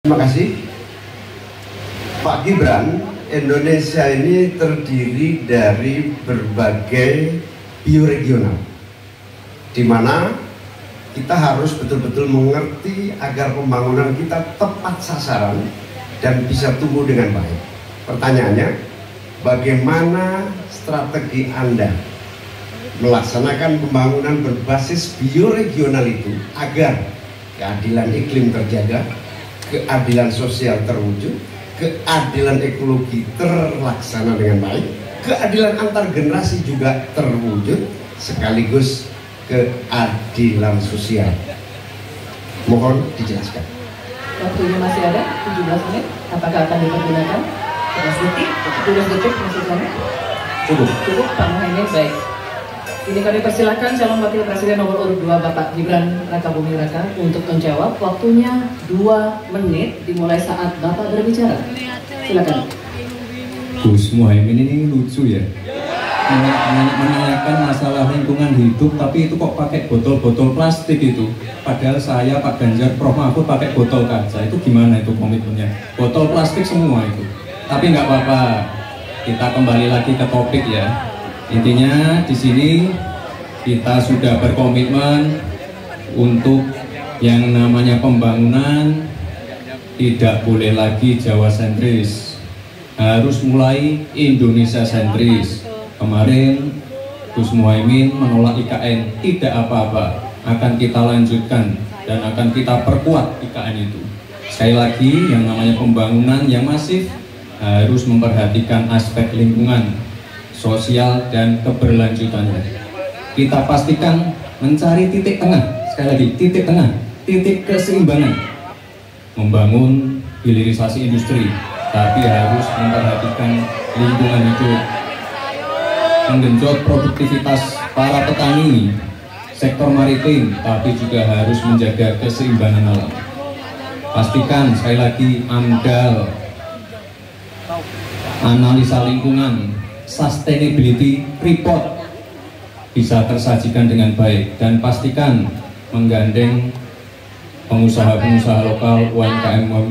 Terima kasih Pak Gibran. Indonesia ini terdiri dari berbagai bioregional, di mana kita harus betul-betul mengerti agar pembangunan kita tepat sasaran dan bisa tumbuh dengan baik. Pertanyaannya, bagaimana strategi Anda melaksanakan pembangunan berbasis bioregional itu agar keadilan iklim terjaga, keadilan sosial terwujud, keadilan ekologi terlaksana dengan baik, keadilan antar generasi juga terwujud, sekaligus keadilan sosial. Mohon dijelaskan. Waktunya masih ada 17 menit. Apakah akan dipergunakan? 17 detik maksud kami? Cukup Pak Muhaimin. Baik. Ini kami persilakan calon wakil presiden nomor urut 2 Bapak Gibran Rakabuming Raka untuk menjawab. Waktunya 2 menit dimulai saat Bapak berbicara. Silakan. Gus Muhaimin ini lucu ya. Menanyakan masalah lingkungan hidup, tapi itu kok pakai botol-botol plastik itu. Padahal saya, Pak Ganjar, Prof Mahfud pakai botol kaca. Itu gimana itu komitmennya? Botol plastik semua itu. Tapi nggak apa-apa. Kita kembali lagi ke topik ya. Intinya di sini kita sudah berkomitmen untuk yang namanya pembangunan tidak boleh lagi Jawa sentris, harus mulai Indonesia sentris. Kemarin Gus Muhaimin menolak IKN, tidak apa-apa, akan kita lanjutkan dan akan kita perkuat IKN itu. Sekali lagi, yang namanya pembangunan yang masif harus memperhatikan aspek lingkungan, sosial, dan keberlanjutannya. Kita pastikan mencari titik tengah, sekali lagi titik tengah, titik keseimbangan, membangun hilirisasi industri, tapi harus memperhatikan lingkungan hidup, menggenjot produktivitas para petani, sektor maritim, tapi juga harus menjaga keseimbangan alam. Pastikan sekali lagi AMDAL, analisa lingkungan, sustainability report bisa tersajikan dengan baik, dan pastikan menggandeng pengusaha-pengusaha lokal,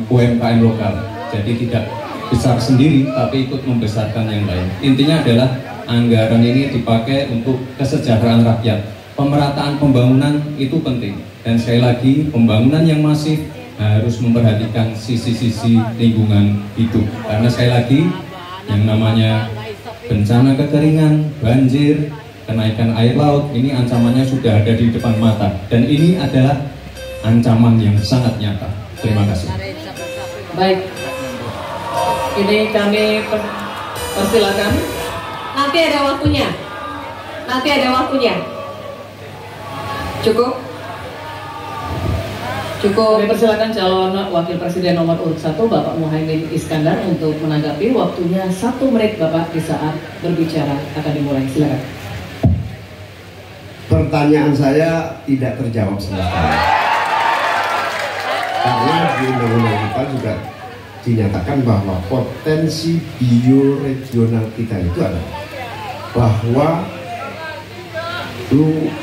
UMKM lokal. Jadi tidak besar sendiri tapi ikut membesarkan yang lain. Intinya adalah anggaran ini dipakai untuk kesejahteraan rakyat. Pemerataan pembangunan itu penting, dan sekali lagi pembangunan yang masif harus memperhatikan sisi-sisi lingkungan hidup, karena sekali lagi yang namanya bencana kekeringan, banjir, kenaikan air laut, ini ancamannya sudah ada di depan mata, dan ini adalah ancaman yang sangat nyata. Terima kasih. Baik, ini kami persilakan. Nanti ada waktunya. Cukup. Kami persilakan calon wakil presiden nomor urut 1 Bapak Muhaimin Iskandar untuk menanggapi. Waktunya 1 menit Bapak di saat berbicara akan dimulai. Silakan. Pertanyaan saya tidak terjawab sama sekali, karena di undang-undang kita juga dinyatakan bahwa potensi bioregional kita itu adalah bahwa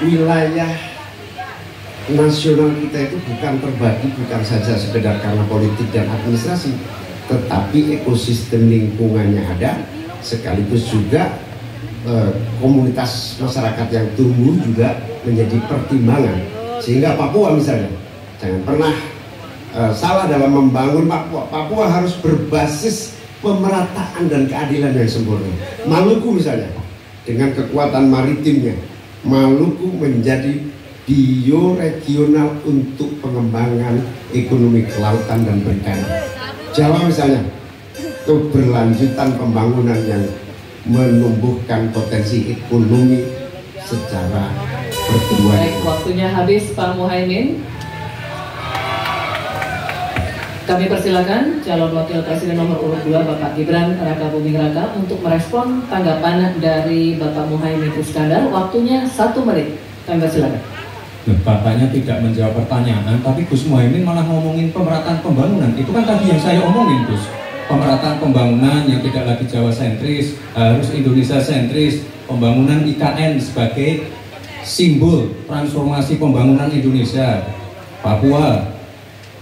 wilayah nasional kita itu bukan terbagi bukan saja sekedar karena politik dan administrasi, tetapi ekosistem lingkungannya ada, sekaligus juga komunitas masyarakat yang tumbuh juga menjadi pertimbangan. Sehingga Papua misalnya, jangan pernah salah dalam membangun Papua. Papua harus berbasis pemerataan dan keadilan yang sempurna. Maluku misalnya, dengan kekuatan maritimnya, Maluku menjadi bioregional untuk pengembangan ekonomi kelautan dan perikanan. Jawa misalnya, keberlanjutan pembangunan yang menumbuhkan potensi ekonomi secara pertumbuhan. Baik, waktunya habis Pak Muhaimin. Kami persilakan calon wakil presiden nomor urut 2 Bapak Gibran Rakabuming Raka untuk merespon tanggapan dari Bapak Muhaimin Iskandar. Waktunya 1 menit. Kami persilakan. Bapaknya tidak menjawab pertanyaan, tapi Gus Muhaimin malah ngomongin pemerataan pembangunan. Itu kan tadi yang saya omongin, Gus. Pemerataan pembangunan yang tidak lagi Jawa sentris, harus Indonesia sentris. Pembangunan IKN sebagai simbol transformasi pembangunan Indonesia. Papua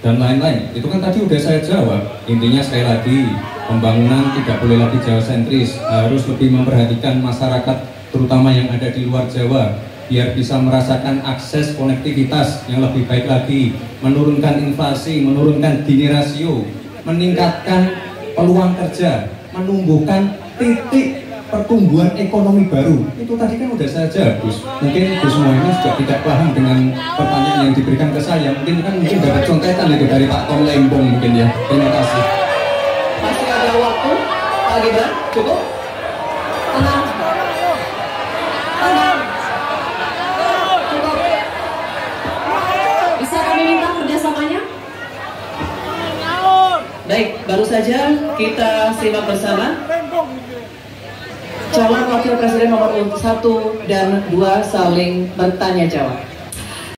dan lain-lain. Itu kan tadi udah saya jawab. Intinya sekali lagi, pembangunan tidak boleh lagi Jawa sentris, harus lebih memperhatikan masyarakat terutama yang ada di luar Jawa, biar bisa merasakan akses konektivitas yang lebih baik lagi, menurunkan inflasi, menurunkan Gini rasio, meningkatkan peluang kerja, menumbuhkan titik pertumbuhan ekonomi baru. Itu tadi kan udah saya jawab, Gus. Mungkin Gus Muhaimin juga tidak paham dengan pertanyaan yang diberikan ke saya. Mungkin dapat contekan itu dari Pak Tom Lembong mungkin ya. Terima kasih. Masih ada waktu, Pak Gibran, cukup? Tenang. Tenang. Cukup. Bisa kami minta kerjasamanya? Baik, baru saja kita simak bersama calon wakil presiden nomor 1 dan 2 saling bertanya jawab.